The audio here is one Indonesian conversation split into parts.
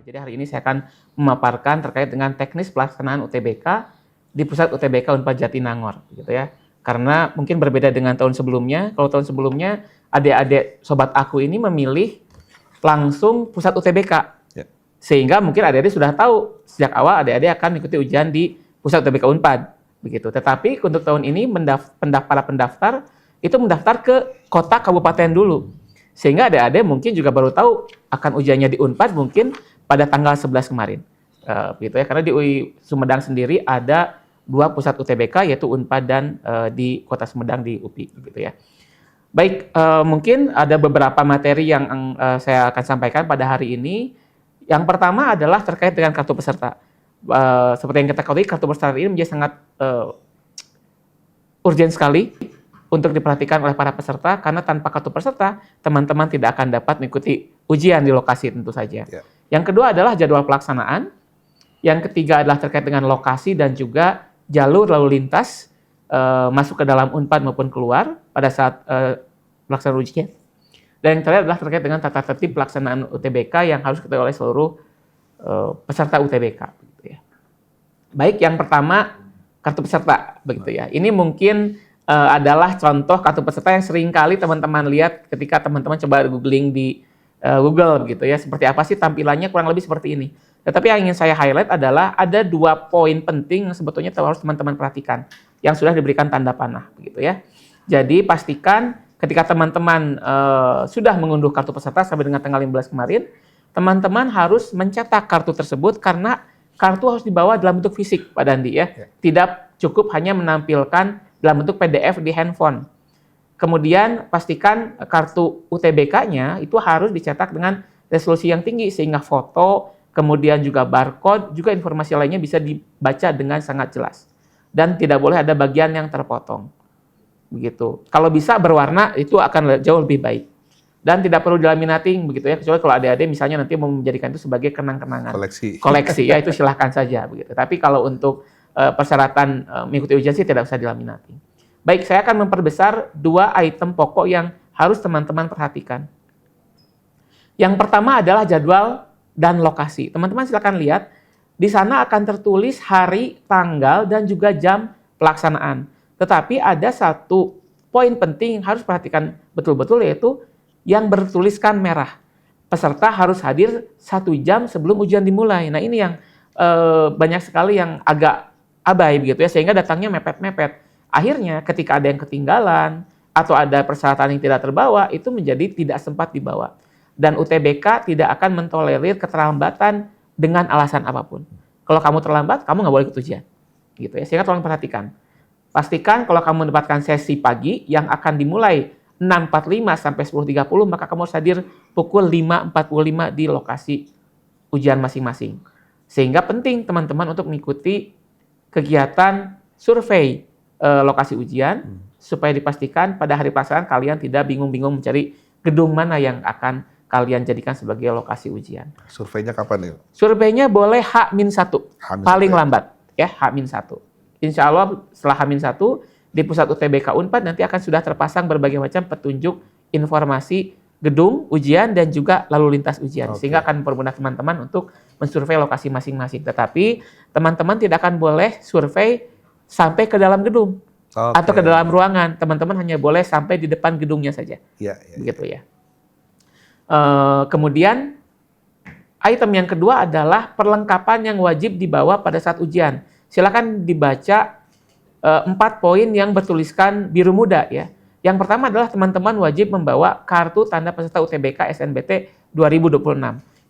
Jadi hari ini saya akan memaparkan terkait dengan teknis pelaksanaan UTBK di pusat UTBK Unpad Jatinangor, gitu ya. Karena mungkin berbeda dengan tahun sebelumnya. Kalau tahun sebelumnya adik-adik sobat aku ini memilih langsung pusat UTBK, sehingga mungkin adik-adik sudah tahu sejak awal adik-adik akan mengikuti ujian di pusat UTBK Unpad, begitu. Tetapi untuk tahun ini para pendaftar itu mendaftar ke kota kabupaten dulu. Sehingga adik-adik mungkin juga baru tahu akan ujiannya di Unpad mungkin pada tanggal 11 kemarin. Gitu ya, karena di UI Sumedang sendiri ada 2 pusat UTBK, yaitu Unpad dan di Kota Sumedang di UPI, gitu ya. Baik, mungkin ada beberapa materi yang saya akan sampaikan pada hari ini. Yang pertama adalah terkait dengan kartu peserta. Seperti yang kita ketahui, kartu peserta ini menjadi sangat urgent sekali untuk diperhatikan oleh para peserta, karena tanpa kartu peserta, teman-teman tidak akan dapat mengikuti ujian di lokasi tentu saja. Yang kedua adalah jadwal pelaksanaan. Yang ketiga adalah terkait dengan lokasi dan juga jalur lalu lintas masuk ke dalam Unpad maupun keluar pada saat pelaksanaan ujian. Dan yang terakhir adalah terkait dengan tata tertib pelaksanaan UTBK yang harus diketahui oleh seluruh peserta UTBK. Begitu ya. Baik, yang pertama kartu peserta, begitu ya. Ini mungkin adalah contoh kartu peserta yang sering kali teman-teman lihat ketika teman-teman coba googling di Google, begitu ya. Seperti apa sih tampilannya, kurang lebih seperti ini. Tetapi yang ingin saya highlight adalah ada 2 poin penting yang sebetulnya harus teman-teman perhatikan yang sudah diberikan tanda panah, begitu ya. Jadi pastikan ketika teman-teman sudah mengunduh kartu peserta sampai dengan tanggal 15 kemarin, teman-teman harus mencetak kartu tersebut karena kartu harus dibawa dalam bentuk fisik, Pak Dandi ya. Tidak cukup hanya menampilkan dalam bentuk PDF di handphone. Kemudian pastikan kartu UTBK-nya itu harus dicetak dengan resolusi yang tinggi sehingga foto, kemudian juga barcode, juga informasi lainnya bisa dibaca dengan sangat jelas. Dan tidak boleh ada bagian yang terpotong. Begitu. Kalau bisa berwarna itu akan jauh lebih baik. Dan tidak perlu dilaminating, begitu ya, kecuali kalau adik-adik misalnya nanti mau menjadikan itu sebagai kenang-kenangan. Koleksi ya, itu silahkan saja begitu. Tapi kalau untuk persyaratan mengikuti ujian sih tidak usah dilaminating. Baik, saya akan memperbesar 2 item pokok yang harus teman-teman perhatikan. Yang pertama adalah jadwal dan lokasi. Teman-teman silakan lihat, di sana akan tertulis hari, tanggal, dan juga jam pelaksanaan. Tetapi ada satu poin penting yang harus perhatikan betul-betul, yaitu yang bertuliskan merah. Peserta harus hadir 1 jam sebelum ujian dimulai. Nah ini yang banyak sekali yang agak abai begitu ya, sehingga datangnya mepet-mepet. Akhirnya ketika ada yang ketinggalan atau ada persyaratan yang tidak terbawa, itu menjadi tidak sempat dibawa. Dan UTBK tidak akan mentolerir keterlambatan dengan alasan apapun. Kalau kamu terlambat, kamu nggak boleh ikut ujian. Gitu ya. Sehingga tolong perhatikan. Pastikan kalau kamu mendapatkan sesi pagi yang akan dimulai 6.45 sampai 10.30, maka kamu harus hadir pukul 5.45 di lokasi ujian masing-masing. Sehingga penting teman-teman untuk mengikuti kegiatan survei lokasi ujian supaya dipastikan pada hari pelaksanaan kalian tidak bingung-bingung mencari gedung mana yang akan kalian jadikan sebagai lokasi ujian. Surveinya kapan nih? Surveinya boleh H-1, paling lambat ya, H-1. Insya Allah setelah H-1 di pusat UTBK Unpad nanti akan sudah terpasang berbagai macam petunjuk informasi gedung ujian dan juga lalu lintas ujian, sehingga akan mempermudah teman-teman untuk mensurvei lokasi masing-masing. Tetapi teman-teman tidak akan boleh survei sampai ke dalam gedung atau ke dalam ruangan. Teman-teman hanya boleh sampai di depan gedungnya saja. Begitu ya. Kemudian item yang kedua adalah perlengkapan yang wajib dibawa pada saat ujian. Silakan dibaca 4 poin yang bertuliskan biru muda ya. Yang pertama adalah teman-teman wajib membawa kartu tanda peserta UTBK SNBT 2026.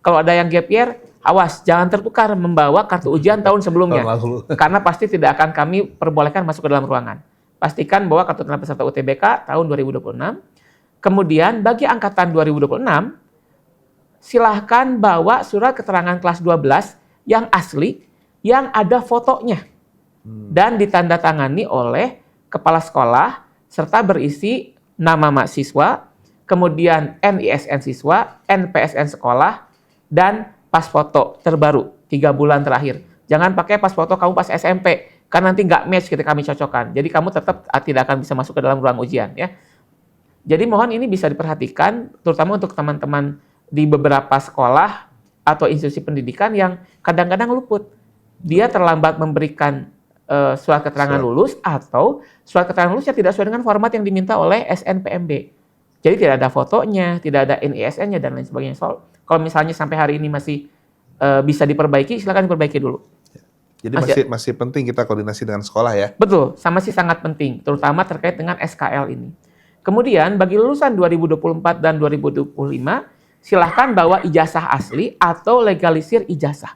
Kalau ada yang gap year, awas jangan tertukar membawa kartu ujian tahun sebelumnya. Karena pasti tidak akan kami perbolehkan masuk ke dalam ruangan. Pastikan bawa kartu tanda peserta UTBK tahun 2026. Kemudian bagi angkatan 2026, silahkan bawa surat keterangan kelas 12 yang asli, yang ada fotonya. Dan ditandatangani oleh kepala sekolah, serta berisi nama mahasiswa, kemudian NISN siswa, NPSN sekolah, dan pas foto terbaru 3 bulan terakhir. Jangan pakai pas foto kamu pas SMP, karena nanti nggak match ketika kami cocokkan. Jadi kamu tetap tidak akan bisa masuk ke dalam ruang ujian ya. Jadi mohon ini bisa diperhatikan, terutama untuk teman-teman di beberapa sekolah atau institusi pendidikan yang kadang-kadang luput. Dia terlambat memberikan surat keterangan lulus atau surat keterangan lulus yang tidak sesuai dengan format yang diminta oleh SNPMB. Jadi tidak ada fotonya, tidak ada NISN-nya dan lain sebagainya. So, kalau misalnya sampai hari ini masih bisa diperbaiki, silakan diperbaiki dulu. Jadi masih penting kita koordinasi dengan sekolah ya? Betul, masih sangat penting, terutama terkait dengan SKL ini. Kemudian bagi lulusan 2024 dan 2025, silahkan bawa ijazah asli atau legalisir ijazah.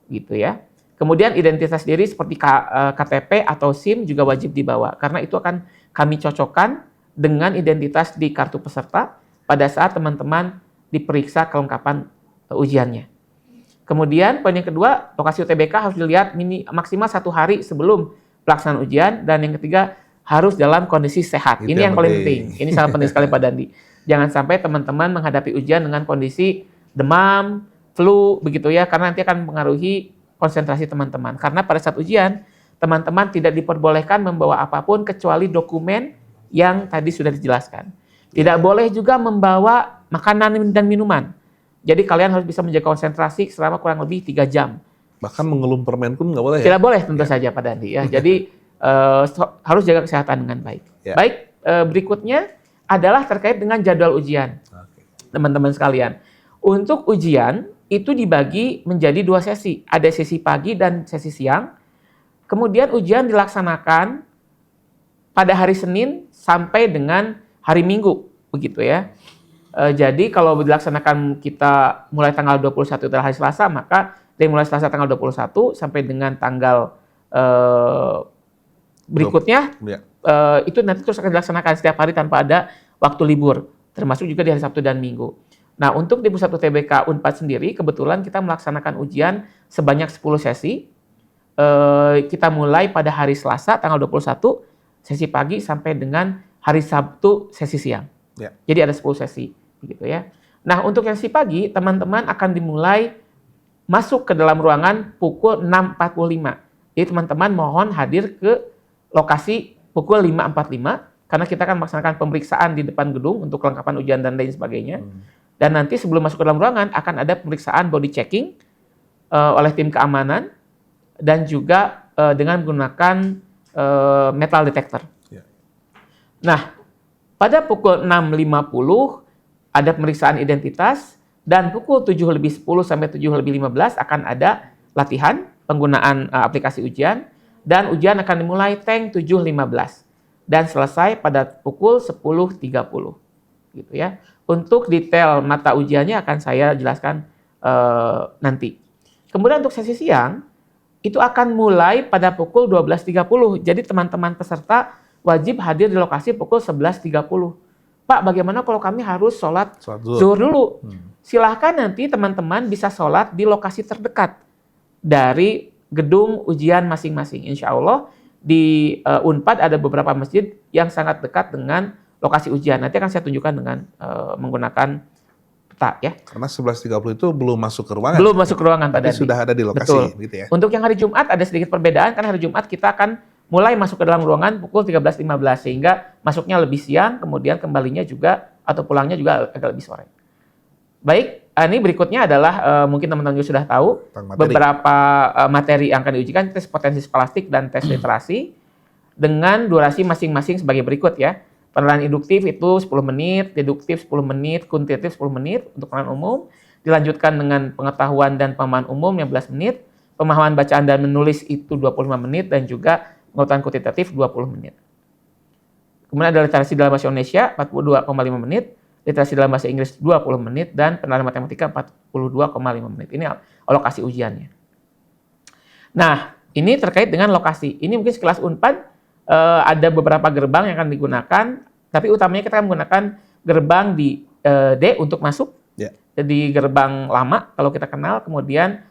Gitu ya. Kemudian identitas diri seperti KTP atau SIM juga wajib dibawa, karena itu akan kami cocokkan dengan identitas di kartu peserta pada saat teman-teman diperiksa kelengkapan ujiannya. Kemudian poin yang kedua, lokasi UTBK harus dilihat maksimal 1 hari sebelum pelaksanaan ujian, dan yang ketiga harus dalam kondisi sehat. Ini yang paling penting. Ini sangat penting sekali Pak Dandi. Jangan sampai teman-teman menghadapi ujian dengan kondisi demam, flu, begitu ya, karena nanti akan mempengaruhi konsentrasi teman-teman. Karena pada saat ujian, teman-teman tidak diperbolehkan membawa apapun kecuali dokumen yang tadi sudah dijelaskan. Tidak boleh juga membawa makanan dan minuman. Jadi kalian harus bisa menjaga konsentrasi selama kurang lebih 3 jam. Bahkan mengelum permen pun nggak boleh ya? Tidak boleh tentu saja Pak Dandi ya. Jadi harus jaga kesehatan dengan baik. Ya. Baik, berikutnya adalah terkait dengan jadwal ujian. Teman-teman sekalian. Untuk ujian, itu dibagi menjadi 2 sesi. Ada sesi pagi dan sesi siang. Kemudian ujian dilaksanakan pada hari Senin sampai dengan hari Minggu, begitu ya. Jadi kalau dilaksanakan kita mulai tanggal 21 adalah hari Selasa, maka dari mulai Selasa tanggal 21 sampai dengan tanggal berikutnya, itu nanti terus akan dilaksanakan setiap hari tanpa ada waktu libur, termasuk juga di hari Sabtu dan Minggu. Nah, untuk di Pusat UTBK Unpad sendiri, kebetulan kita melaksanakan ujian sebanyak 10 sesi. Kita mulai pada hari Selasa, tanggal 21, sesi pagi, sampai dengan hari Sabtu, sesi siang. Ya. Jadi ada 10 sesi, begitu ya. Nah, untuk yang sesi pagi, teman-teman akan dimulai masuk ke dalam ruangan pukul 6.45. Jadi, teman-teman mohon hadir ke lokasi pukul 5.45, karena kita akan melaksanakan pemeriksaan di depan gedung untuk kelengkapan ujian dan lain sebagainya. Dan nanti sebelum masuk ke dalam ruangan akan ada pemeriksaan body checking oleh tim keamanan dan juga dengan menggunakan metal detector. Ya. Nah, pada pukul 6.50 ada pemeriksaan identitas dan pukul 7.10 sampai 7.15 akan ada latihan penggunaan aplikasi ujian dan ujian akan dimulai tank 7.15 dan selesai pada pukul 10.30. Gitu ya. Untuk detail mata ujiannya akan saya jelaskan nanti. Kemudian untuk sesi siang, itu akan mulai pada pukul 12.30. Jadi teman-teman peserta wajib hadir di lokasi pukul 11.30. Pak, bagaimana kalau kami harus sholat zuhur dulu? Silahkan nanti teman-teman bisa sholat di lokasi terdekat dari gedung ujian masing-masing. Insya Allah di Unpad ada beberapa masjid yang sangat dekat dengan lokasi ujian. Nanti akan saya tunjukkan dengan menggunakan peta ya. Karena 11.30 itu belum masuk ke ruangan. Belum masuk ke ruangan Pak Dandi. Sudah ada di lokasi. Betul. Gitu ya. Untuk yang hari Jumat ada sedikit perbedaan, karena hari Jumat kita akan mulai masuk ke dalam ruangan pukul 13.15 sehingga masuknya lebih siang, kemudian kembalinya juga atau pulangnya juga agak lebih sore. Baik, ini berikutnya adalah mungkin teman-teman juga sudah tahu beberapa materi yang akan diujikan, tes potensi skolastik dan tes literasi dengan durasi masing-masing sebagai berikut ya. Penilaian induktif itu 10 menit, deduktif 10 menit, kuantitatif 10 menit untuk penilaian umum, dilanjutkan dengan pengetahuan dan pemahaman umum 15 menit, pemahaman bacaan dan menulis itu 25 menit, dan juga pengetahuan kuantitatif 20 menit. Kemudian ada literasi dalam bahasa Indonesia 42,5 menit, literasi dalam bahasa Inggris 20 menit, dan penilaian matematika 42,5 menit. Ini alokasi ujiannya. Nah, ini terkait dengan lokasi. Ini mungkin sekelas Unpad, ada beberapa gerbang yang akan digunakan, tapi utamanya kita akan menggunakan gerbang di D untuk masuk, di gerbang lama kalau kita kenal, kemudian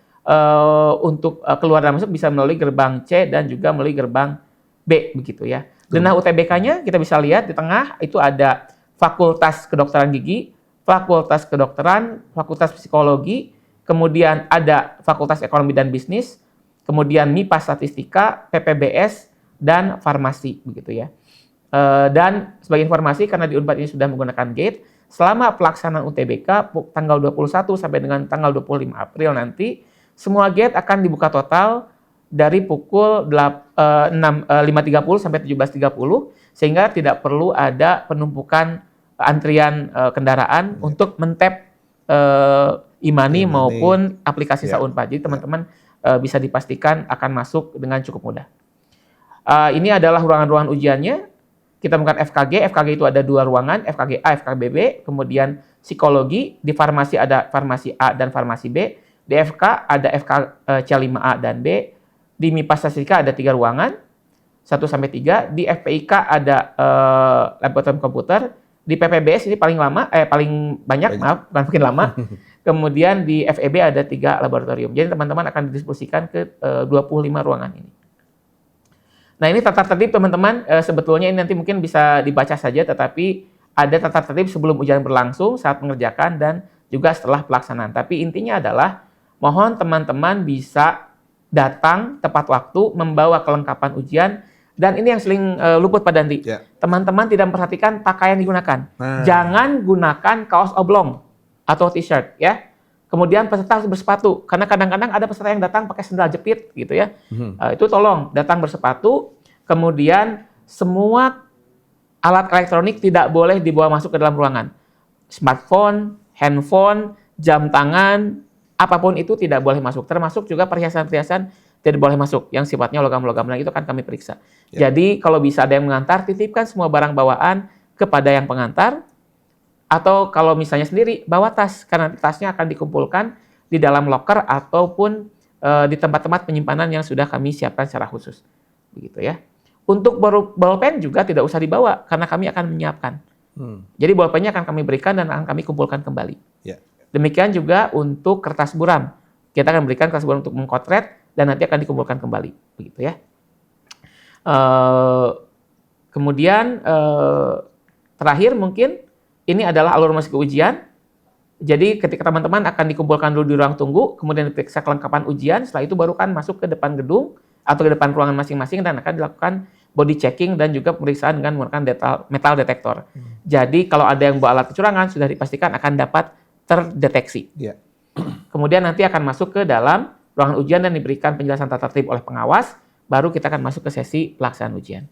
untuk keluar dan masuk bisa melalui gerbang C dan juga melalui gerbang B, begitu ya. Denah UTBK-nya kita bisa lihat di tengah itu ada Fakultas Kedokteran Gigi, Fakultas Kedokteran, Fakultas Psikologi, kemudian ada Fakultas Ekonomi dan Bisnis, kemudian MIPA Statistika, PPBS, dan farmasi, begitu ya. Dan sebagai informasi, karena di Unpad ini sudah menggunakan gate, selama pelaksanaan UTBK tanggal 21 sampai dengan tanggal 25 April nanti, semua gate akan dibuka total dari pukul 5.30 sampai 17.30, sehingga tidak perlu ada penumpukan antrian kendaraan untuk men-tap e-money maupun aplikasi Saunpad. Jadi teman-teman bisa dipastikan akan masuk dengan cukup mudah. Ini adalah ruangan-ruangan ujiannya. Kita menggunakan FKG. FKG itu ada 2 ruangan, FKG A, FKG B. Kemudian psikologi, di farmasi ada farmasi A dan farmasi B. Di FK ada FK C5A dan B. Di MIPA Statistika ada 3 ruangan, 1-3. Di FPIK ada laboratorium komputer. Di PPBS ini paling banyak, maaf, bukan makin lama. Kemudian di FEB ada 3 laboratorium. Jadi teman-teman akan didiskusikan ke 25 ruangan ini. Nah, ini tata tertib teman-teman, sebetulnya ini nanti mungkin bisa dibaca saja, tetapi ada tata tertib sebelum ujian berlangsung, saat mengerjakan, dan juga setelah pelaksanaan. Tapi intinya adalah, mohon teman-teman bisa datang tepat waktu, membawa kelengkapan ujian, dan ini yang sering luput Pak Dandi. Teman-teman tidak memperhatikan pakaian digunakan. Jangan gunakan kaos oblong atau t-shirt, ya. Kemudian peserta harus bersepatu, karena kadang-kadang ada peserta yang datang pakai sendal jepit, gitu ya. Itu tolong datang bersepatu. Kemudian semua alat elektronik tidak boleh dibawa masuk ke dalam ruangan. Smartphone, handphone, jam tangan, apapun itu tidak boleh masuk. Termasuk juga perhiasan-perhiasan tidak boleh masuk, yang sifatnya logam-logam, dan itu kan kami periksa. Jadi kalau bisa ada yang mengantar, titipkan semua barang bawaan kepada yang pengantar. Atau kalau misalnya sendiri, bawa tas, karena tasnya akan dikumpulkan di dalam loker ataupun di tempat-tempat penyimpanan yang sudah kami siapkan secara khusus. Begitu ya. Untuk bolpen juga tidak usah dibawa, karena kami akan menyiapkan. Jadi bolpennya akan kami berikan dan akan kami kumpulkan kembali. Demikian juga untuk kertas buram. Kita akan berikan kertas buram untuk mengkotret dan nanti akan dikumpulkan kembali. Begitu ya. Kemudian terakhir mungkin, ini adalah alur masuk ke ujian. Jadi ketika teman-teman akan dikumpulkan dulu di ruang tunggu, kemudian diperiksa kelengkapan ujian, setelah itu baru kan masuk ke depan gedung atau ke depan ruangan masing-masing dan akan dilakukan body checking dan juga pemeriksaan dengan menggunakan metal detektor. Jadi kalau ada yang bawa alat kecurangan, sudah dipastikan akan dapat terdeteksi. Kemudian nanti akan masuk ke dalam ruangan ujian dan diberikan penjelasan tata tertib oleh pengawas, baru kita akan masuk ke sesi pelaksanaan ujian.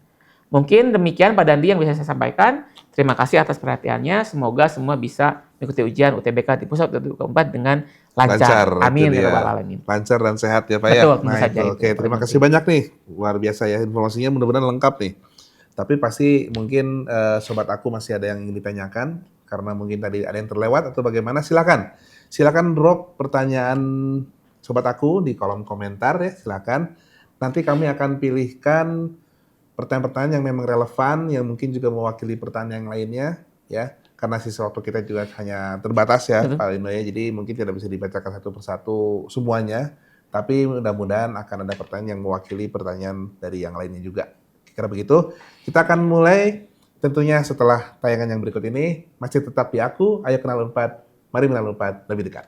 Mungkin demikian Pak Dandi yang bisa saya sampaikan. Terima kasih atas perhatiannya. Semoga semua bisa mengikuti ujian UTBK di pusat UTBK 4 dengan lancar. Amin ya rabbal alamin. Lancar dan sehat ya Pak Betul, ya. Nah, oke, terima kasih banyak nih. Luar biasa ya, informasinya mudah-mudahan lengkap nih. Tapi pasti mungkin sobat aku masih ada yang ingin ditanyakan karena mungkin tadi ada yang terlewat atau bagaimana. Silakan drop pertanyaan sobat aku di kolom komentar ya, silakan. Nanti kami akan pilihkan pertanyaan-pertanyaan yang memang relevan, yang mungkin juga mewakili pertanyaan yang lainnya, ya. Karena sisa waktu kita juga hanya terbatas ya, Pak Lino ya. Jadi mungkin tidak bisa dibacakan satu persatu semuanya, tapi mudah-mudahan akan ada pertanyaan yang mewakili pertanyaan dari yang lainnya juga. Kira begitu. Kita akan mulai tentunya setelah tayangan yang berikut ini. Masih tetap di Aku, Ayo Kenal Unpad, mari mengenal Unpad lebih dekat.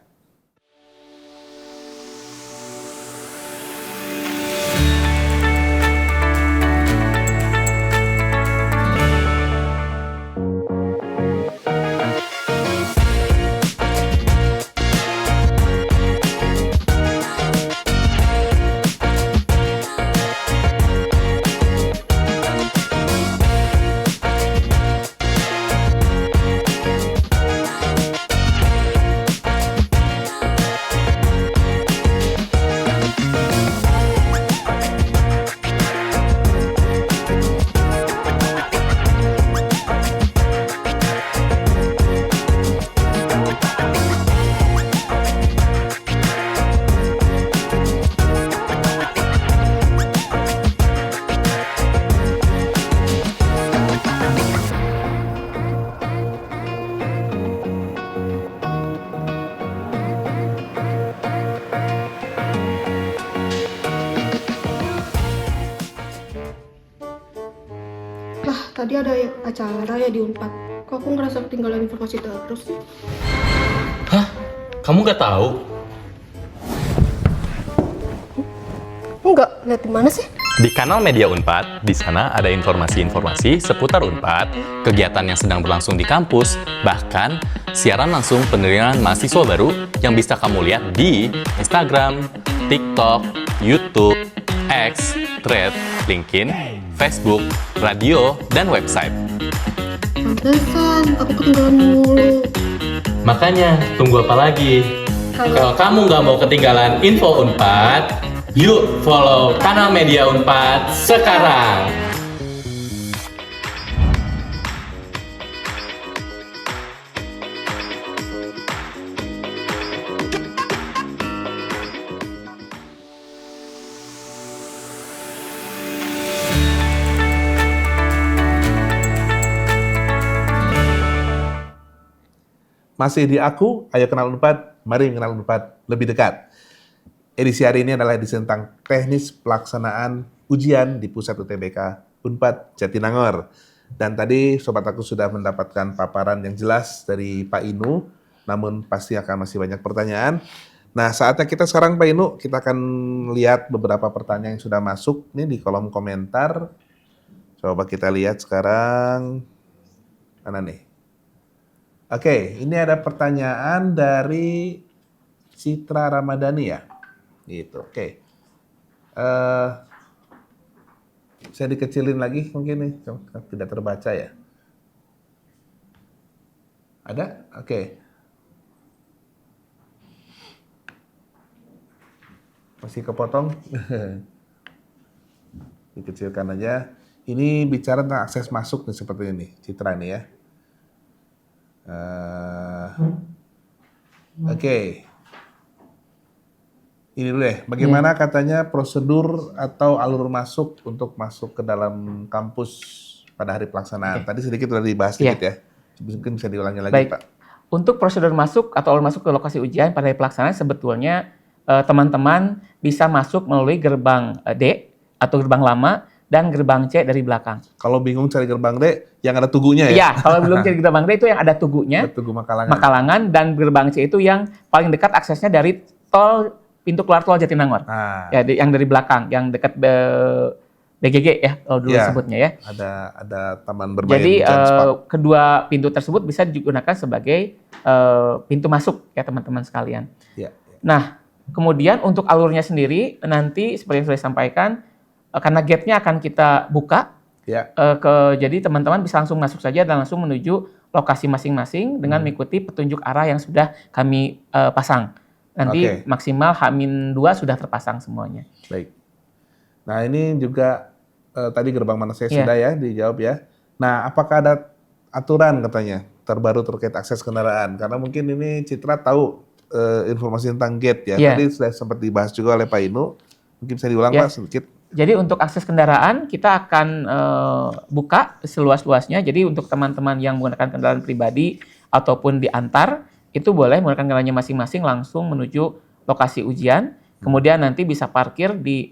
Tadi ada acara ya di Unpad. Kok aku ngerasa ketinggalan informasi terus sih? Hah? Kamu nggak tahu? Enggak, lihat di mana sih? Di kanal Media Unpad, di sana ada informasi-informasi seputar Unpad, kegiatan yang sedang berlangsung di kampus, bahkan siaran langsung penerimaan mahasiswa baru yang bisa kamu lihat di Instagram, TikTok, YouTube, X, Thread, LinkedIn, Facebook, radio, dan website. Pantesan, aku ketinggalan mulu. Makanya, tunggu apa lagi? Kalau kamu nggak mau ketinggalan info Unpad, yuk follow kanal Media Unpad sekarang! Masih di Aku, ayo kenal Unpad, mari mengenal Unpad lebih dekat. Edisi hari ini adalah edisi tentang teknis pelaksanaan ujian di Pusat UTBK Unpad Jatinangor. Dan tadi Sobat Aku sudah mendapatkan paparan yang jelas dari Pak Inu, namun pasti akan masih banyak pertanyaan. Nah, saatnya kita sekarang Pak Inu, kita akan lihat beberapa pertanyaan yang sudah masuk nih di kolom komentar. Coba kita lihat sekarang, mana nih? Oke, ini ada pertanyaan dari Citra Ramadhani ya. Gitu, oke. Saya dikecilin lagi mungkin nih, tidak terbaca ya. Ada? Oke. Masih kepotong? Dikecilkan aja. Ini bicara tentang akses masuk nih seperti ini, Citra nih ya. Oke. Ini dulu deh, bagaimana katanya prosedur atau alur masuk untuk masuk ke dalam kampus pada hari pelaksanaan? Tadi sedikit sudah dibahas sedikit ya. Mungkin bisa diulangi lagi, Baik. Pak. Untuk prosedur masuk atau alur masuk ke lokasi ujian pada hari pelaksanaan sebetulnya teman-teman bisa masuk melalui gerbang D atau gerbang lama dan gerbang C dari belakang. Kalau bingung cari gerbang D, yang ada tugunya ya? Iya, kalau belum cari gerbang D itu yang ada tugunya, Tugu Makalangan. Makalangan, dan gerbang C itu yang paling dekat aksesnya dari pintu keluar tol Jatinangor. Nah, Ya, yang dari belakang, yang dekat BGG ya, kalau dulu Iya. sebutnya ya. ada taman bermain Jadi Giants Park. kedua pintu tersebut bisa digunakan sebagai pintu masuk ya teman-teman sekalian. Iya. Nah, kemudian untuk alurnya sendiri nanti seperti yang sudah disampaikan, karena gate-nya akan kita buka, Ya. jadi teman-teman bisa langsung masuk saja dan langsung menuju lokasi masing-masing dengan mengikuti petunjuk arah yang sudah kami pasang. Nanti Oke. maksimal H-2 sudah terpasang semuanya. Baik. Nah, ini juga tadi gerbang mana saya Iya. sudah ya dijawab ya. Nah, apakah ada aturan katanya terbaru terkait akses kendaraan? Karena mungkin ini Citra tahu informasi tentang gate ya. Iya. Tadi sudah sempat dibahas juga oleh Pak Inu. Mungkin bisa diulang Iya. Pak sedikit. Jadi untuk akses kendaraan kita akan buka seluas-luasnya. Jadi untuk teman-teman yang menggunakan kendaraan pribadi ataupun diantar, itu boleh menggunakan kendaraannya masing-masing langsung menuju lokasi ujian. Kemudian nanti bisa parkir di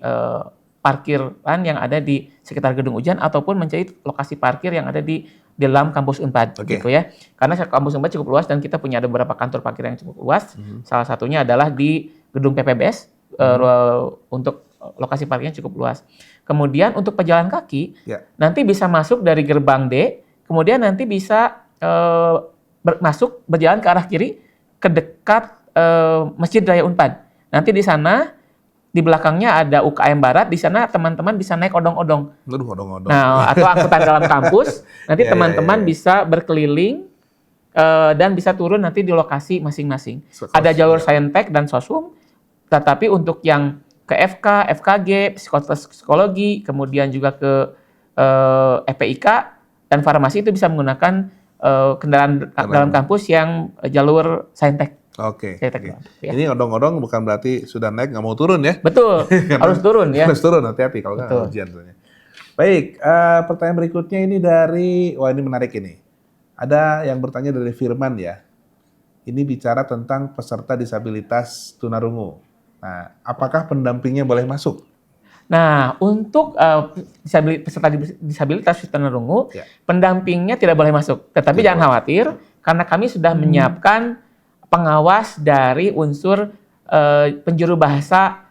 parkiran yang ada di sekitar gedung ujian ataupun mencari lokasi parkir yang ada di dalam kampus Unpad, Oke. gitu ya. Karena kampus Unpad cukup luas dan kita punya ada beberapa kantor parkir yang cukup luas. Salah satunya adalah di gedung PPBS untuk lokasi parkirnya cukup luas. Kemudian untuk pejalan kaki Ya. nanti bisa masuk dari gerbang D, kemudian nanti bisa masuk berjalan ke arah kiri ke dekat Masjid Raya Unpad. Nanti di sana di belakangnya ada UKM Barat, di sana teman-teman bisa naik odong-odong. Aduh, odong-odong. Nah, atau angkutan dalam kampus, nanti Ya, teman-teman ya. bisa berkeliling dan bisa turun nanti di lokasi masing-masing. Sekos, Ada jalur ya. Saintek dan Sosum, tetapi untuk yang ke FK, FKG, psikologi, kemudian juga ke FPIK dan farmasi itu bisa menggunakan kendaraan dalam kampus yang jalur Saintek. Oke. Saintek, ya. Ini odong-odong bukan berarti sudah naik nggak mau turun ya? Betul, harus turun ya. Harus turun, hati-hati kalau nggak Betul. ujian soalnya. Baik, pertanyaan berikutnya ini dari, wah ini menarik ini. Ada yang bertanya dari Firman ya. Ini bicara tentang peserta disabilitas tunarungu. Nah, apakah pendampingnya boleh masuk? Nah, untuk peserta disabilitas tunarungu, Ya. pendampingnya tidak boleh masuk. Tetapi Tidak jangan khawatir, karena kami sudah menyiapkan pengawas dari unsur penjuru bahasa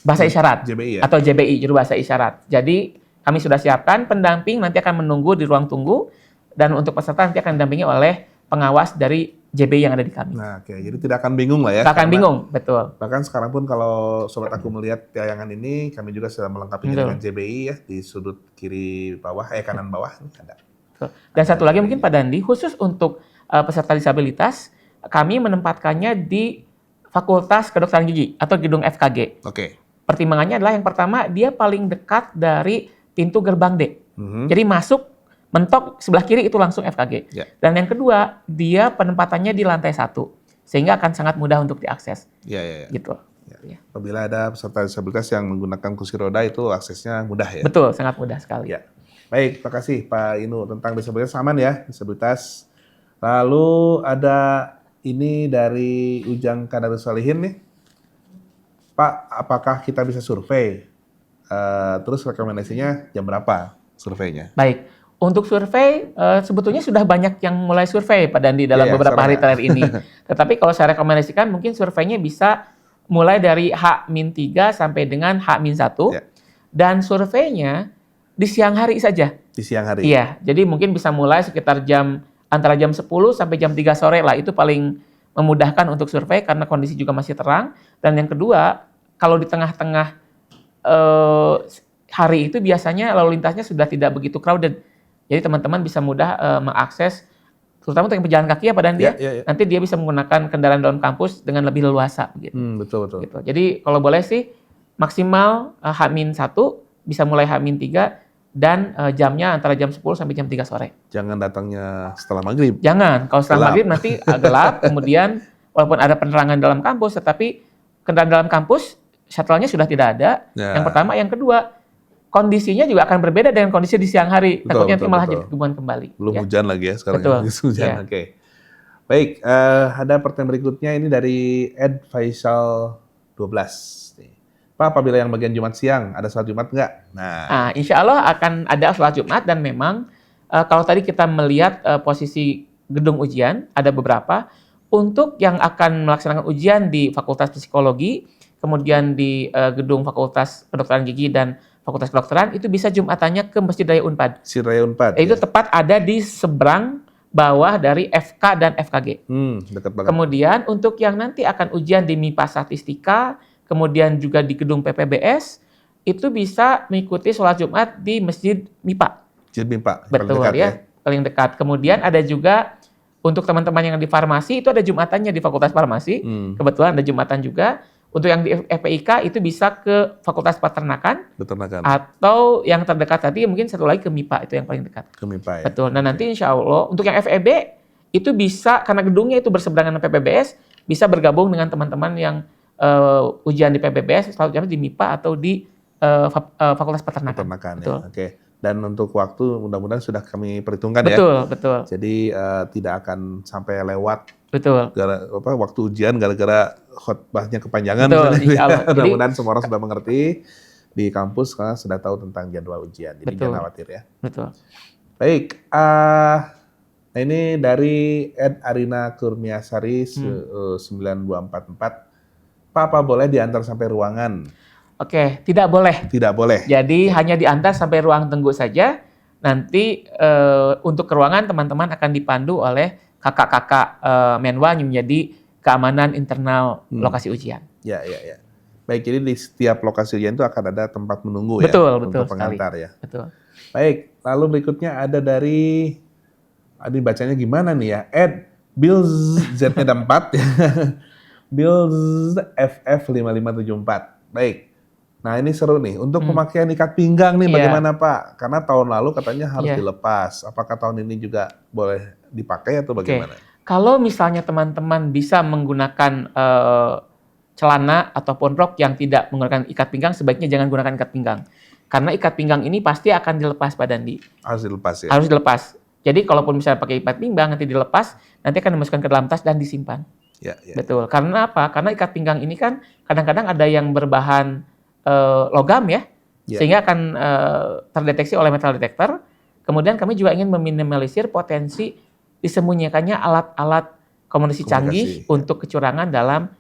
bahasa isyarat JBI ya? atau JBI, juru bahasa isyarat. Jadi kami sudah siapkan pendamping nanti akan menunggu di ruang tunggu, dan untuk peserta nanti akan didampingi oleh pengawas dari JBI yang ada di kami. Nah, oke. Jadi tidak akan bingung lah ya. Tak akan karena bingung, betul. Bahkan sekarang pun kalau sobat aku melihat tayangan ini, kami juga sudah melengkapinya Betul. dengan JBI ya, di sudut kiri bawah, kanan bawah ini ada. Betul. Dan satu lagi mungkin Pak Dandi, khusus untuk peserta disabilitas, kami menempatkannya di Fakultas Kedokteran Gigi atau gedung FKG. Oke. Pertimbangannya adalah yang pertama, dia paling dekat dari pintu gerbang D. Mhm. Jadi masuk, mentok sebelah kiri itu langsung FKG. Ya. Dan yang kedua, dia penempatannya di lantai 1. Sehingga akan sangat mudah untuk diakses. Ya. Gitu. Ya. Apabila ada peserta disabilitas yang menggunakan kursi roda itu aksesnya mudah ya. Betul, sangat mudah sekali. Ya. Baik, terima kasih Pak Inu tentang disabilitas aman ya, disabilitas. Lalu ada ini dari Ujang Kadarus Salihin nih. Pak, apakah kita bisa survei? Terus rekomendasinya jam berapa surveinya? Baik. Untuk survei, sebetulnya sudah banyak yang mulai survei Pak Dandi dalam Iya, beberapa hari sekarang ya. terakhir ini. Tetapi kalau saya rekomendasikan, mungkin surveinya bisa mulai dari H-3 sampai dengan H-1. Ya. Dan surveinya di siang hari saja. Di siang hari? Iya, jadi mungkin bisa mulai sekitar antara jam 10 sampai jam 3 sore lah. Itu paling memudahkan untuk survei karena kondisi juga masih terang. Dan yang kedua, kalau di tengah-tengah hari itu biasanya lalu lintasnya sudah tidak begitu crowded. Jadi teman-teman bisa mudah mengakses, terutama untuk yang pejalan kaki ya Pak Dandi. Ya. Nanti dia bisa menggunakan kendaraan dalam kampus dengan lebih leluasa. Begitu. Betul. Gitu. Jadi kalau boleh sih maksimal H-1, bisa mulai H-3, dan jamnya antara jam 10 sampai jam 3 sore. Jangan datangnya setelah maghrib. Jangan, kalau setelah Gelap. maghrib nanti gelap, kemudian walaupun ada penerangan dalam kampus, tetapi kendaraan dalam kampus, shuttle-nya sudah tidak ada. Ya. Yang pertama, yang kedua, kondisinya juga akan berbeda dengan kondisi di siang hari. Betul, Takutnya nanti betul, malah betul. jadi ketemuan kembali. Belum ya. hujan lagi ya sekarang. Betul, Hujan, ya. oke. Baik, ada pertanyaan berikutnya ini dari Ed Faisal 12. Nih. Pak, apabila yang bagian Jumat siang, ada sholat Jumat nggak? Nah, insya Allah akan ada sholat Jumat, dan memang kalau tadi kita melihat posisi gedung ujian, ada beberapa. Untuk yang akan melaksanakan ujian di Fakultas Psikologi, kemudian di gedung Fakultas Kedokteran Gigi dan Fakultas Kedokteran, itu bisa Jumatannya ke Masjid Raya Unpad. Si Raya Unpad. Itu ya? tepat ada di seberang bawah dari FK dan FKG. Dekat banget. Kemudian untuk yang nanti akan ujian di MIPA Statistika, kemudian juga di gedung PPBS, itu bisa mengikuti sholat Jumat di Masjid MIPA. Jadi Pak, Betul ya, paling dekat. Kemudian ada juga untuk teman-teman yang di farmasi, itu ada Jumatannya di Fakultas Farmasi. Kebetulan ada Jumatan juga. Untuk yang di FPIK itu bisa ke Fakultas Peternakan, Beternakan. atau yang terdekat tadi mungkin satu lagi ke MIPA, itu yang paling dekat. Ke MIPA ya. Betul. Nah nanti insya Allah untuk yang FEB itu bisa, karena gedungnya itu berseberangan dengan PPBS, bisa bergabung dengan teman-teman yang ujian di PPBS, selalu di MIPA atau di Fakultas Peternakan. Peternakan ya. Betul. Oke. Dan untuk waktu mudah-mudahan sudah kami perhitungkan ya. Betul. Jadi tidak akan sampai lewat Betul. waktu ujian gara-gara khotbahnya kepanjangan. Betul, misalnya. insya Allah. Jadi- Mudah-mudahan semua orang sudah mengerti di kampus karena sudah tahu tentang jadwal ujian. Jadi Betul. jangan khawatir ya. Betul. Baik, nah ini dari Ed Arina Kurniasari 9244. Pak, apa boleh diantar sampai ruangan? Oke, tidak boleh. Tidak boleh. Jadi hanya diantar sampai ruang tunggu saja. Nanti untuk ke ruangan teman-teman akan dipandu oleh kakak-kakak Menwa yang menjadi keamanan internal lokasi ujian. Ya. Baik, jadi di setiap lokasi ujian itu akan ada tempat menunggu ya? Betul Untuk sekali. pengantar ya? Betul. Baik, lalu berikutnya ada dari, ini bacanya gimana nih ya? Ed Bills, Z-nya ada 4 ya. Bills FF5574. Baik. Nah ini seru nih, untuk pemakaian ikat pinggang nih Iya. bagaimana Pak? Karena tahun lalu katanya harus Iya. dilepas. Apakah tahun ini juga boleh dipakai atau bagaimana? Kalau misalnya teman-teman bisa menggunakan celana ataupun rok yang tidak menggunakan ikat pinggang, sebaiknya jangan gunakan ikat pinggang. Karena ikat pinggang ini pasti akan dilepas Pak Dandi. Harus dilepas ya? Harus dilepas. Jadi kalaupun misalnya pakai ikat pinggang nanti dilepas, nanti akan dimasukkan ke dalam tas dan disimpan. Ya. Betul. Karena apa? Karena ikat pinggang ini kan kadang-kadang ada yang berbahan logam ya, Ya. sehingga akan terdeteksi oleh metal detector. Kemudian kami juga ingin meminimalisir potensi disembunyikannya alat-alat komunikasi canggih Komunikasi, ya. untuk kecurangan dalam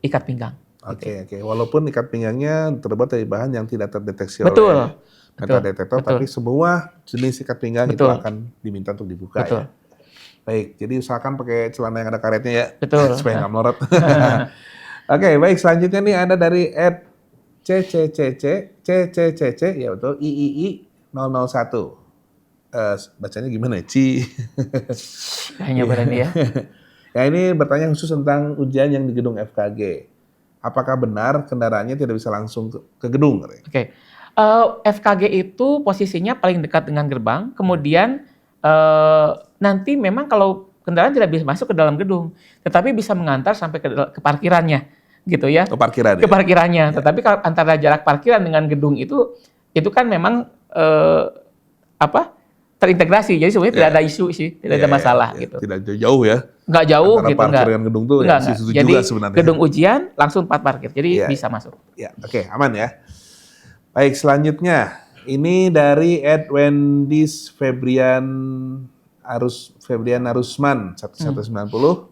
ikat pinggang. Oke. Walaupun ikat pinggangnya terbuat dari bahan yang tidak terdeteksi Betul. oleh metal detektor, Betul. tapi semua jenis ikat pinggang itu Betul. akan diminta untuk dibuka Betul. ya. Baik, jadi usahakan pakai celana yang ada karetnya ya. Betul. Supaya nggak melorot. Oke, baik. Selanjutnya nih ada dari @CCCC, ya betul, III 001. Bacanya gimana? Hanya berani ya. Ya, ini bertanya khusus tentang ujian yang di gedung FKG. Apakah benar kendaraannya tidak bisa langsung ke gedung? Oke. FKG itu posisinya paling dekat dengan gerbang, kemudian nanti memang kalau kendaraan tidak bisa masuk ke dalam gedung, tetapi bisa mengantar sampai ke parkirannya, gitu ya. Ke parkiran. Ke parkirannya. Tetapi kalau antara jarak parkiran dengan gedung itu kan memang terintegrasi. Jadi sebenarnya tidak ada isu sih, tidak ada masalah gitu. Tidak jauh ya. Nggak jauh antara gitu, parkir nggak. dengan gedung tuh Nggak. ya, situ Jadi juga sebenarnya. gedung ujian langsung 4 parkir, jadi Iya. bisa masuk. Ya, oke, aman ya. Baik, selanjutnya ini dari @Wendis Febrian Arusman 1190.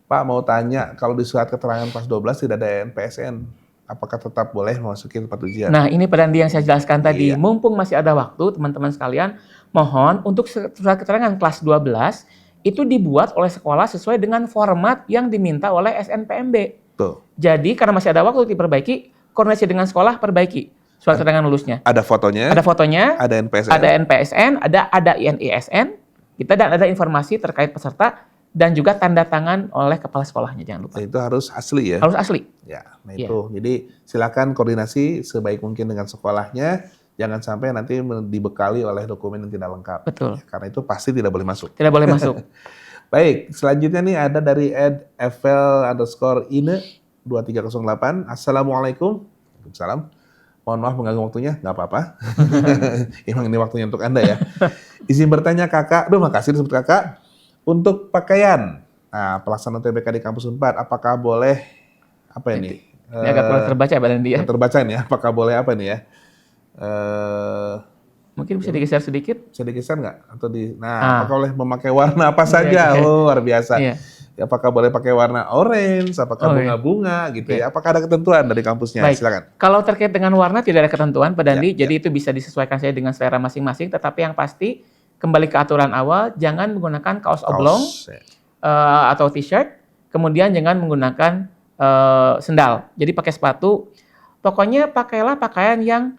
Pak mau tanya, kalau di surat keterangan kelas 12 tidak ada NPSN, apakah tetap boleh memasuki tempat ujian? Nah, ini Pak Dandi yang saya jelaskan tadi. Iya. Mumpung masih ada waktu, teman-teman sekalian, mohon untuk surat keterangan kelas 12 itu dibuat oleh sekolah sesuai dengan format yang diminta oleh SNPMB. Tuh, Jadi, karena masih ada waktu diperbaiki, koordinasi dengan sekolah perbaiki surat keterangan lulusnya. ada fotonya, Ada fotonya, ada NPSN. ada NPSN, ada INISN, dan ada informasi terkait peserta dan juga tanda tangan oleh kepala sekolahnya, jangan lupa. Itu harus asli ya. Harus asli. Ya, nah Iya. itu. Jadi silakan koordinasi sebaik mungkin dengan sekolahnya, jangan sampai nanti dibekali oleh dokumen yang tidak lengkap. Betul. Ya, karena itu pasti tidak boleh masuk. Tidak boleh masuk. Baik, selanjutnya nih ada dari @fl_ine2308. Assalamualaikum. Waalaikumsalam. Mohon maaf mengganggu waktunya, nggak apa-apa. Emang ini waktunya untuk Anda ya. Izin bertanya kakak, makasih disebut kakak. Untuk pakaian, nah pelaksanaan TBK di kampus Unpad, apakah boleh, apa ini? Ini agak kurang terbaca Pak Dandi ya. Terbaca ini ya, apakah boleh apa nih ya? Mungkin bisa digeser sedikit. Bisa digeser nggak? Atau apakah boleh memakai warna apa saja? Iya. Oh, luar biasa. Iya. Apakah boleh pakai warna orange? Apakah bunga-bunga gitu ya? Apakah ada ketentuan dari kampusnya? Baik. Silakan. Kalau terkait dengan warna tidak ada ketentuan Pak Dandi, Ya, jadi itu bisa disesuaikan saja dengan selera masing-masing. Tetapi yang pasti kembali ke aturan awal, jangan menggunakan kaos oblong Ya. atau t-shirt, kemudian jangan menggunakan sendal. Jadi pakai sepatu. Pokoknya pakailah pakaian yang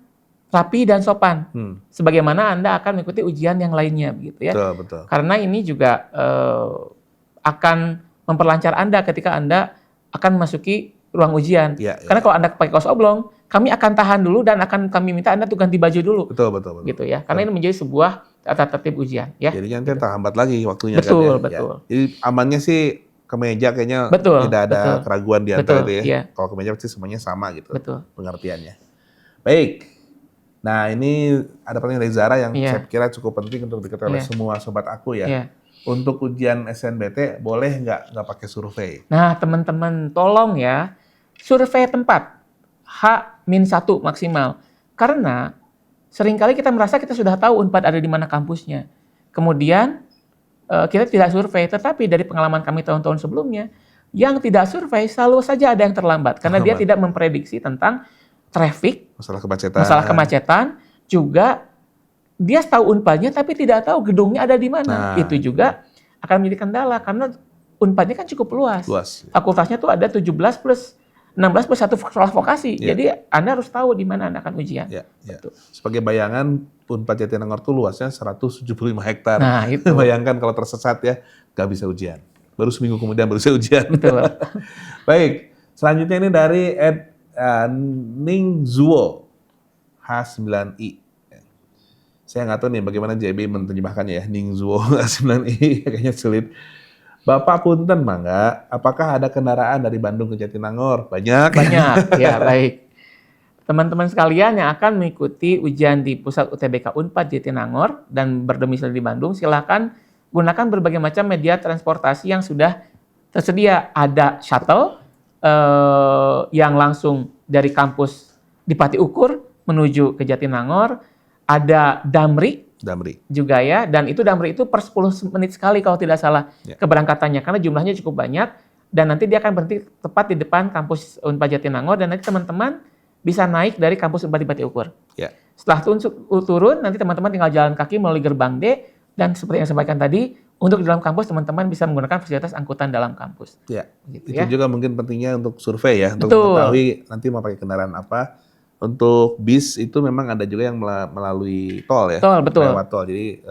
rapi dan sopan, sebagaimana Anda akan mengikuti ujian yang lainnya, begitu ya. Betul, betul. Karena ini juga akan memperlancar Anda ketika Anda akan memasuki ruang ujian. Ya, Karena kalau Anda pakai kaos oblong, kami akan tahan dulu dan akan kami minta Anda tuh ganti baju dulu, Betul, betul, betul. gitu ya. Karena ini menjadi sebuah tata tertib ujian, ya. Jadi nanti terhambat lagi waktunya Betul, kan ya. betul. Ya. Jadi amannya sih kemeja kayaknya Betul, tidak ada betul. keraguan di antara Betul, itu ya. iya. Kalau kemeja pasti semuanya sama gitu Betul. pengertiannya. Baik. Nah ini ada pertanyaan dari Zara yang Iya. saya kira cukup penting untuk diketahui oleh Iya. semua sobat aku ya. Iya. Untuk ujian SNBT boleh nggak pakai survei? Nah, teman-teman tolong ya, survei tempat H-1 maksimal. Karena seringkali kita merasa kita sudah tahu Unpad ada di mana kampusnya. Kemudian kita tidak survei, tetapi dari pengalaman kami tahun-tahun sebelumnya, yang tidak survei selalu saja ada yang terlambat. Karena dia tidak memprediksi tentang traffic, masalah kemacetan, juga dia tahu Unpadnya tapi tidak tahu gedungnya ada di mana. Nah, itu juga akan menjadi kendala karena Unpadnya kan cukup luas. Fakultasnya tuh ada 16 plus satu sekolah vokasi. Ya. Jadi Anda harus tahu di mana Anda akan ujian. Ya, ya. Sebagai bayangan Unpad Jatinangor itu luasnya 175 hektar. Nah, itu. Bayangkan kalau tersesat ya, nggak bisa ujian. Baru seminggu kemudian baru saya ujian. Betul. Baik, selanjutnya ini dari Ningzuo H9I. Saya nggak tahu nih bagaimana JB menerjemahkannya ya, Ningzuo H9I, kayaknya sulit. Bapak punten mangga, apakah ada kendaraan dari Bandung ke Jatinangor? Banyak. Banyak, ya baik. Teman-teman sekalian yang akan mengikuti ujian di Pusat UTBK Unpad Jatinangor dan berdomisili di Bandung, silakan gunakan berbagai macam media transportasi yang sudah tersedia. Ada shuttle yang langsung dari kampus di Pati Ukur menuju ke Jatinangor, ada Damri juga ya, dan itu Damri itu per 10 menit sekali kalau tidak salah keberangkatannya, karena jumlahnya cukup banyak dan nanti dia akan berhenti tepat di depan kampus Unpad Jatinangor, dan nanti teman-teman bisa naik dari kampus Unpad di Bati Ukur. Ya. Setelah turun, nanti teman-teman tinggal jalan kaki melalui gerbang D, dan seperti yang saya sampaikan tadi, untuk di dalam kampus teman-teman bisa menggunakan fasilitas angkutan dalam kampus. Ya. Gitu Itu ya. juga mungkin pentingnya untuk survei ya, untuk Betul. mengetahui nanti mau pakai kendaraan apa. Untuk bis itu memang ada juga yang melalui tol ya. Tol, betul. Lewat tol. Jadi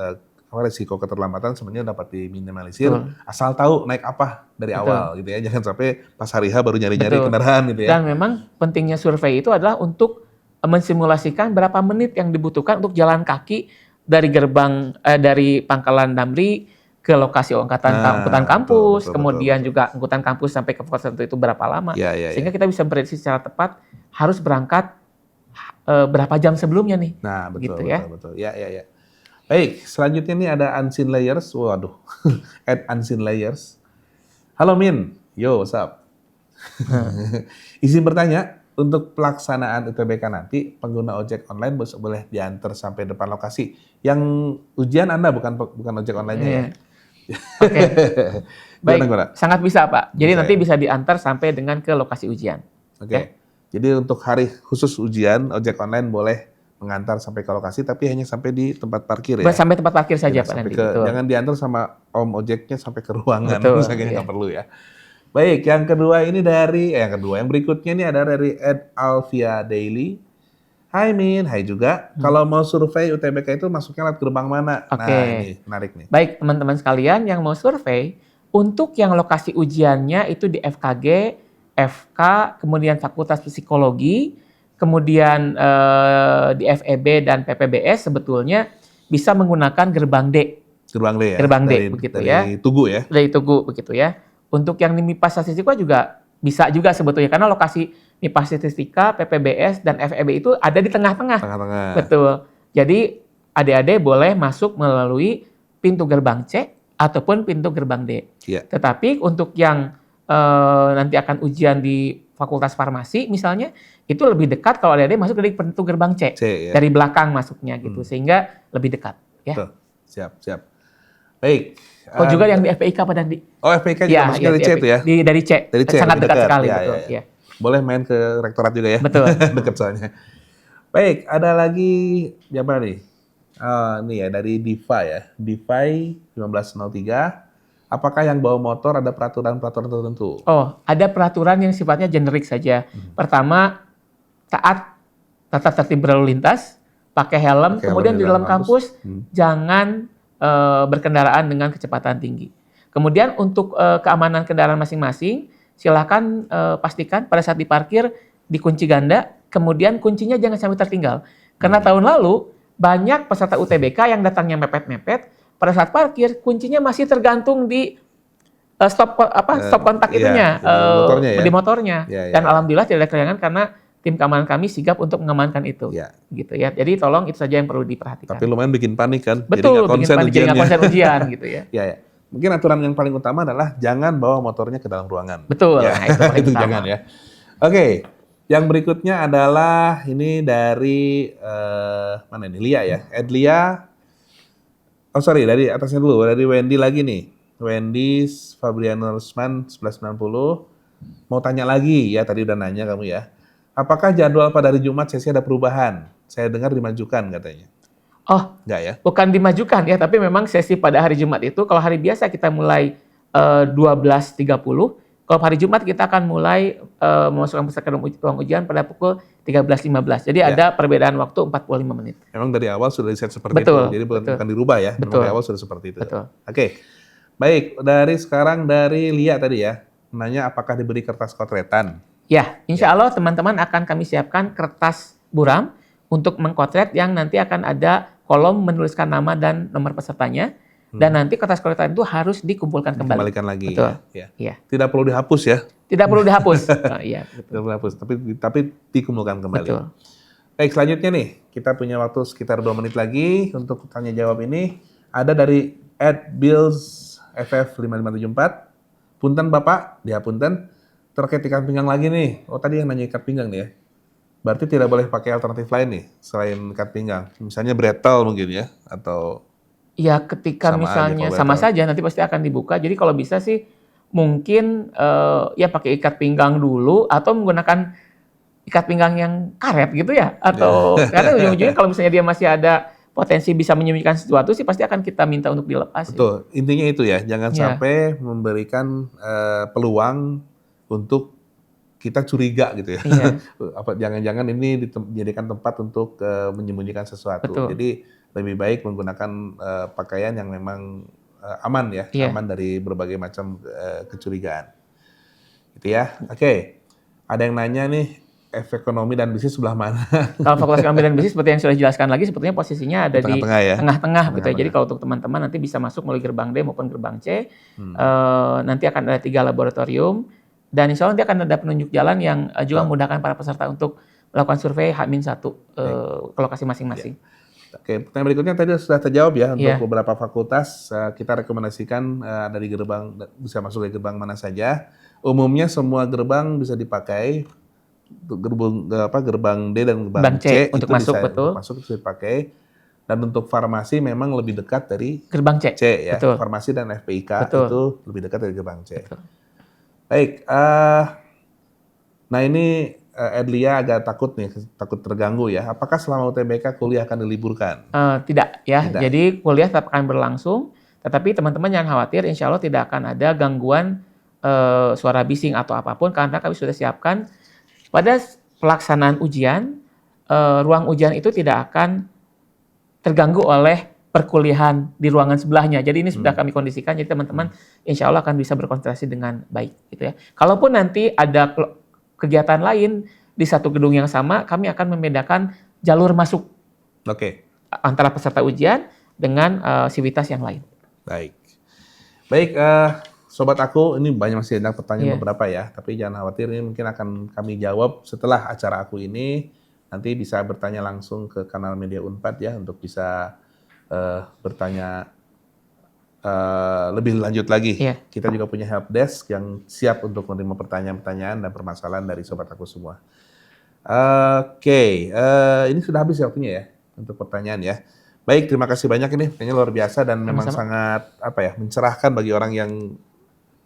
risiko keterlambatan sebenarnya dapat diminimalisir Betul. asal tahu naik apa dari Betul. awal gitu ya. Jangan sampai pas hari H baru nyari-nyari Betul. kendaraan gitu ya. Dan memang pentingnya survei itu adalah untuk mensimulasikan berapa menit yang dibutuhkan untuk jalan kaki dari gerbang dari Pangkalan Damri ke lokasi angkutan kampus, betul, kemudian betul. juga angkutan kampus sampai ke fakultas itu berapa lama, Ya, ya, sehingga kita bisa prediksi secara tepat harus berangkat berapa jam sebelumnya nih. Nah, betul, Gitu betul, ya. betul. Ya. Baik, selanjutnya nih ada Unseen Layers. Waduh, at Unseen Layers. Halo Min, yo, what's up? Izin bertanya, untuk pelaksanaan UTBK nanti, pengguna ojek online boleh diantar sampai depan lokasi. Yang ujian Anda bukan ojek online-nya ya? Oke. Baik, Gimana? sangat bisa Pak. Jadi Bisa, nanti ya? bisa diantar sampai dengan ke lokasi ujian. Oke. Jadi untuk hari khusus ujian, ojek online boleh mengantar sampai ke lokasi, tapi hanya sampai di tempat parkir ya? Sampai tempat parkir saja Tidak Pak sampai nanti. ke, Betul. jangan diantar sama om ojeknya sampai ke ruangan, Betul, misalnya iya. nggak perlu ya. Baik, yang kedua ini yang berikutnya ini ada dari @alvia daily. Hai Min, hai juga. Kalau mau survei UTBK itu masuknya lewat gerbang mana? Oke. Nah ini menarik nih. Baik teman-teman sekalian yang mau survei, untuk yang lokasi ujiannya itu di FKG, FK, kemudian Fakultas Psikologi, kemudian di FEB dan PPBS sebetulnya bisa menggunakan gerbang D. Gerbang D ya? Gerbang D, begitu ya. Dari Tugu ya? Dari Tugu begitu ya. Untuk yang di MIPA Statistika juga bisa juga sebetulnya, karena lokasi MIPA Statistika, PPBS, dan FEB itu ada di tengah-tengah. Tengah-tengah. Betul. Jadi adik-adik boleh masuk melalui pintu gerbang C ataupun pintu gerbang D. Iya. Tetapi untuk yang nanti akan ujian di Fakultas Farmasi misalnya, itu lebih dekat kalau adik-adik masuk dari pintu gerbang C. C ya? Dari belakang masuknya gitu, sehingga lebih dekat. Ya. Tuh, siap. Baik. Oh juga yang di FPIK Pak Dandi. Oh FPK juga masuknya dari C itu ya? Dari C. Dari C, Sangat lebih dekat dekat. sekali, Ya, betul. ya. Ya. Boleh main ke rektorat juga ya? Betul. Dekat soalnya. Baik, ada lagi siapa nih? Ini ya dari Diva ya. Divai 1503. Apakah yang bawa motor ada peraturan-peraturan tertentu? Oh, ada peraturan yang sifatnya generik saja. Pertama, taat tata tertib berlalu lintas, pakai helm, Pakai helm kemudian di di dalam dalam kampus kampus. jangan berkendaraan dengan kecepatan tinggi. Kemudian untuk keamanan kendaraan masing-masing, silakan pastikan pada saat diparkir dikunci ganda, kemudian kuncinya jangan sampai tertinggal. Karena tahun lalu banyak peserta UTBK yang datangnya mepet-mepet, pada saat parkir kuncinya masih tergantung di stop kontak iya, itunya di motornya ya? di motornya. Iya, iya. Dan alhamdulillah tidak ada kehilangan karena tim keamanan kami sigap untuk mengamankan itu. Iya. Gitu ya. Jadi tolong itu saja yang perlu diperhatikan. Tapi lumayan bikin panik kan? Betul, jadi bikin panik, jadi nggak konsen ujian gitu ya. Ya. Mungkin aturan yang paling utama adalah jangan bawa motornya ke dalam ruangan. Betul, Ya, nah, itu paling itu utama. jangan ya. Oke, yang berikutnya adalah ini dari mana ini? Lia ya. Lia. Oh sorry, dari atasnya dulu. Dari Wendy lagi nih. Wendy Fabriano Rusman 1190. Mau tanya lagi ya, tadi udah nanya kamu ya. Apakah jadwal pada hari Jumat sesi ada perubahan? Saya dengar dimajukan katanya. Oh, Enggak ya? bukan dimajukan ya, tapi memang sesi pada hari Jumat itu kalau hari biasa kita mulai 12.30, kalau hari Jumat kita akan mulai memasukkan peserta ruang ujian pada pukul 13.15. Jadi Ya. ada perbedaan waktu 45 menit. Memang dari awal sudah di-set seperti Betul, itu. Jadi betul. bukan dirubah ya. Memang Betul. dari awal sudah seperti itu. Betul. Oke. Baik, dari Lia tadi ya. Menanya apakah diberi kertas kotretan? Ya, insya Allah teman-teman akan kami siapkan kertas buram untuk mengkotret yang nanti akan ada kolom menuliskan nama dan nomor pesertanya. Dan nanti kertas kotretan itu harus dikumpulkan kembali. Kembalikan lagi. Betul. Ya. Iya. Tidak perlu dihapus ya. Tidak perlu dihapus. Oh, iya, betul. Tidak perlu dihapus, tapi dikumpulkan kembali. Betul. Baik, selanjutnya nih. Kita punya waktu sekitar 2 menit lagi untuk tanya jawab ini. Ada dari @bills_ff5574. Punten Bapak, dihapunten. Terkait ikat pinggang lagi nih. Oh tadi yang nanya ikat pinggang nih ya. Berarti tidak boleh pakai alternatif lain nih selain ikat pinggang. Misalnya bretel mungkin ya, atau Ya ketika Sama aja misalnya kalau sama betul. saja nanti pasti akan dibuka. Jadi kalau bisa sih mungkin ya pakai ikat pinggang dulu atau menggunakan ikat pinggang yang karet gitu ya, atau karena ujung-ujungnya kalau misalnya dia masih ada potensi bisa menyembunyikan sesuatu sih pasti akan kita minta untuk dilepas. Betul, intinya itu ya, jangan Iya. sampai memberikan peluang untuk kita curiga gitu ya. Iya. Apa jangan-jangan ini dijadikan tempat untuk menyembunyikan sesuatu. Betul. Jadi lebih baik menggunakan pakaian yang memang aman ya, Iya. aman dari berbagai macam kecurigaan. Gitu ya. Oke. Ada yang nanya nih, ekonomi dan bisnis sebelah mana? Kalau fakultas ekonomi dan bisnis seperti yang sudah dijelaskan lagi, sepertinya posisinya ada di Tengah-tengah ya? tengah-tengah gitu ya. Tengah-tengah. Jadi kalau untuk teman-teman nanti bisa masuk melalui gerbang D maupun gerbang C. Nanti akan ada 3 laboratorium dan insya Allah nanti akan ada penunjuk jalan yang juga memudahkan para peserta untuk melakukan survei H-1 ke lokasi masing-masing. Oke, pertanyaan berikutnya tadi sudah terjawab ya untuk Iya. beberapa fakultas. Kita rekomendasikan dari gerbang bisa masuk dari gerbang mana saja. Umumnya semua gerbang bisa dipakai. Gerbang D dan gerbang Gerbang C untuk itu masuk, bisa, betul. untuk masuk bisa dipakai. Dan untuk farmasi memang lebih dekat dari Gerbang C. C ya. Betul. Farmasi dan FPIK Betul. itu lebih dekat dari gerbang C. Betul. Baik, nah ini Edlia agak takut terganggu ya. Apakah selama UTBK kuliah akan diliburkan? Tidak ya. Tidak. Jadi kuliah tetap akan berlangsung, tetapi teman-teman jangan khawatir, insya Allah tidak akan ada gangguan suara bising atau apapun karena kami sudah siapkan pada pelaksanaan ujian, ruang ujian itu tidak akan terganggu oleh perkuliahan di ruangan sebelahnya. Jadi ini sudah kami kondisikan, jadi teman-teman insya Allah akan bisa berkonsentrasi dengan baik gitu ya. Kalaupun nanti ada kegiatan lain di satu gedung yang sama, kami akan membedakan jalur masuk Oke. antara peserta ujian dengan sivitas yang lain. Baik. Baik, sobat aku, ini masih banyak pertanyaan Iya. beberapa ya, tapi jangan khawatir, ini mungkin akan kami jawab setelah acara aku ini. Nanti bisa bertanya langsung ke kanal Media Unpad ya, untuk bisa bertanya lebih lanjut lagi. Iya. Kita juga punya help desk yang siap untuk menerima pertanyaan-pertanyaan dan permasalahan dari sobat aku semua. Oke, ini sudah habis ya waktunya ya, untuk pertanyaan ya. Baik, terima kasih banyak ini, kayaknya luar biasa dan memang Sama-sama. sangat mencerahkan bagi orang yang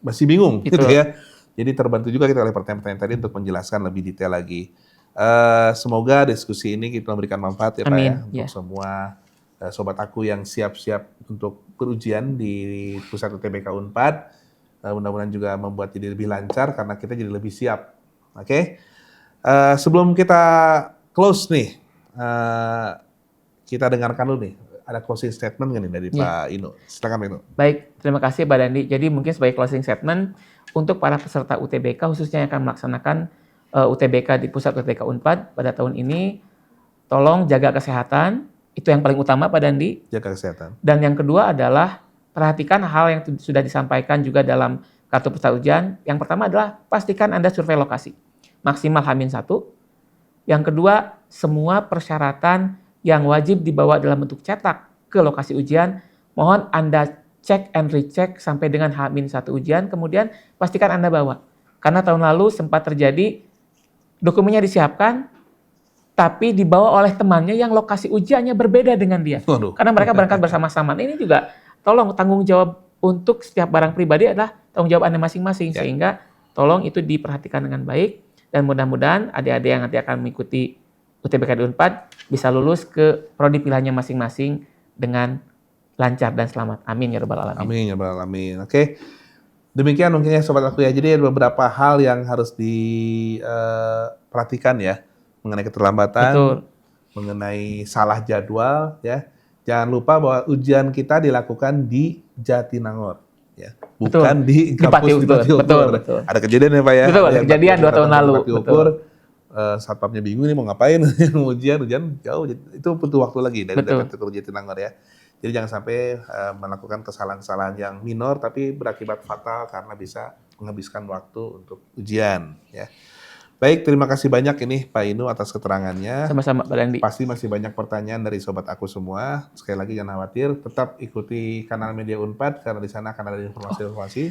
masih bingung gitu Betul. ya. Jadi terbantu juga kita oleh pertanyaan-pertanyaan tadi untuk menjelaskan lebih detail lagi. Semoga diskusi ini kita memberikan manfaat ya Pak Amin, ya untuk ya. semua sobat aku yang siap-siap untuk berujian di pusat UTBK Unpad. Mudah-mudahan juga membuat jadi lebih lancar karena kita jadi lebih siap. Oke. Sebelum kita close nih, kita dengarkan dulu nih, ada closing statement nggak nih dari Iya. Pak Inu? Silakan Pak Inu. Baik, terima kasih Pak Dandi. Jadi mungkin sebagai closing statement, untuk para peserta UTBK khususnya yang akan melaksanakan UTBK di pusat UTBK Unpad pada tahun ini, tolong jaga kesehatan, itu yang paling utama Pak Dandi. Jaga kesehatan. Dan yang kedua adalah perhatikan hal yang sudah disampaikan juga dalam kartu peserta ujian. Yang pertama adalah pastikan Anda survei lokasi, maksimal H-1. Yang kedua, semua persyaratan yang wajib dibawa dalam bentuk cetak ke lokasi ujian, mohon Anda cek and recheck sampai dengan H-1 ujian, kemudian pastikan Anda bawa. Karena tahun lalu sempat terjadi dokumennya disiapkan, tapi dibawa oleh temannya yang lokasi ujiannya berbeda dengan dia. Waduh. Karena mereka berangkat bersama-sama. Ini juga tolong tanggung jawab untuk setiap barang pribadi adalah tanggung jawab Anda masing-masing. Ya. Sehingga tolong itu diperhatikan dengan baik. Dan mudah-mudahan adik-adik yang nanti akan mengikuti UTBK di Unpad bisa lulus ke prodi pilihannya masing-masing dengan lancar dan selamat. Amin ya rabbal alamin. Amin ya rabbal alamin. Oke. Demikian mungkin ya sobat aku ya. Jadi ada beberapa hal yang harus diperhatikan ya mengenai keterlambatan, Betul. mengenai salah jadwal ya. Jangan lupa bahwa ujian kita dilakukan di Jatinangor ya. Bukan di Di kampus di Pati Ukur. Ukur. Betul. Ada kejadian ya Pak ya. Betul, ada Yang kejadian 2 tahun lalu. Pati Ukur, satpamnya bingung nih mau ngapain ujian jauh, itu butuh waktu lagi dari Betul. Pati Ukur Jatinangor ya. Jadi jangan sampai melakukan kesalahan-kesalahan yang minor tapi berakibat fatal karena bisa menghabiskan waktu untuk ujian ya. Baik, terima kasih banyak ini Pak Inu atas keterangannya. Sama-sama Pak Dandi. Pasti masih banyak pertanyaan dari sobat aku semua. Sekali lagi jangan khawatir, tetap ikuti kanal Media Unpad karena di sana akan ada informasi-informasi.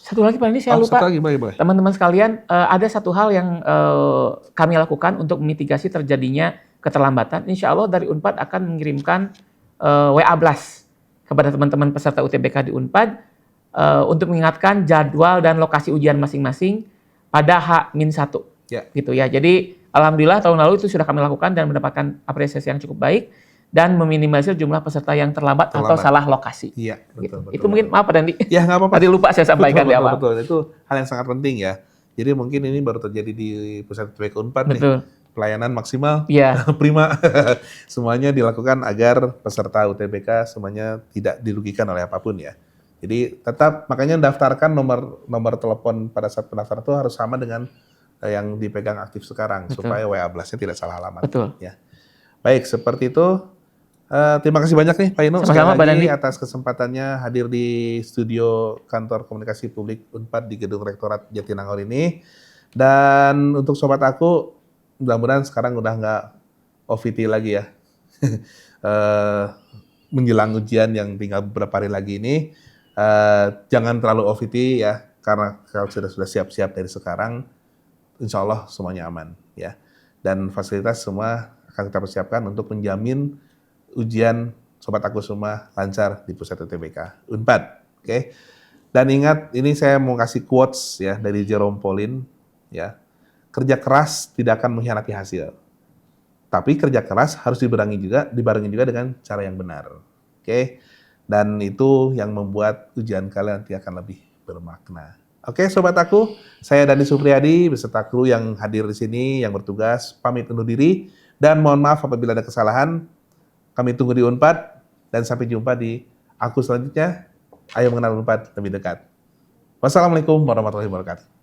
Satu lagi Pak Dandi, saya lupa. Satu lagi, boleh. Teman-teman sekalian, ada satu hal yang kami lakukan untuk memitigasi terjadinya keterlambatan. Insya Allah dari Unpad akan mengirimkan WA Blast kepada teman-teman peserta UTBK di Unpad untuk mengingatkan jadwal dan lokasi ujian masing-masing pada H-1. Ya. Gitu ya. Jadi alhamdulillah tahun lalu itu sudah kami lakukan dan mendapatkan apresiasi yang cukup baik dan meminimalisir jumlah peserta yang terlambat atau salah lokasi. Iya, Gitu. betul. Itu mungkin maaf Pak Dandi. Ya, nggak apa-apa. Tadi lupa saya sampaikan di awal. Betul. Itu hal yang sangat penting ya. Jadi mungkin ini baru terjadi di pusat UTBK Unpad nih. Betul. Pelayanan maksimal, Iya. prima. Semuanya dilakukan agar peserta UTBK semuanya tidak dirugikan oleh apapun ya. Jadi tetap makanya daftarkan nomor telepon pada saat pendaftaran itu harus sama dengan yang dipegang aktif sekarang supaya WA blast-nya tidak salah alamat. Betul. Ya. Baik, seperti itu. Terima kasih banyak nih Pak Inu Sama-sama, Pak sekali lagi Dandi. atas kesempatannya hadir di studio Kantor Komunikasi Publik Unpad di Gedung Rektorat Jatinangor ini. Dan untuk sobat aku, mudah-mudahan sekarang udah nggak OVT lagi ya. Menjelang ujian yang tinggal beberapa hari lagi ini, jangan terlalu OVT ya, karena kalau sudah siap-siap dari sekarang, insya Allah semuanya aman ya. Dan fasilitas semua akan kita persiapkan untuk menjamin ujian sobat aku semua lancar di pusat UTBK Unpad. Oke. Dan ingat, ini saya mau kasih quotes ya dari Jerome Pauline ya. Kerja keras tidak akan mengkhianati hasil. Tapi kerja keras harus dibarengi juga dengan cara yang benar. Oke. Dan itu yang membuat ujian kalian nanti akan lebih bermakna. Oke, sobat aku, saya Dandi Supriyadi beserta kru yang hadir di sini yang bertugas pamit undur diri dan mohon maaf apabila ada kesalahan. Kami tunggu di Unpad dan sampai jumpa di aku selanjutnya. Ayo mengenal Unpad lebih dekat. Wassalamualaikum warahmatullahi wabarakatuh.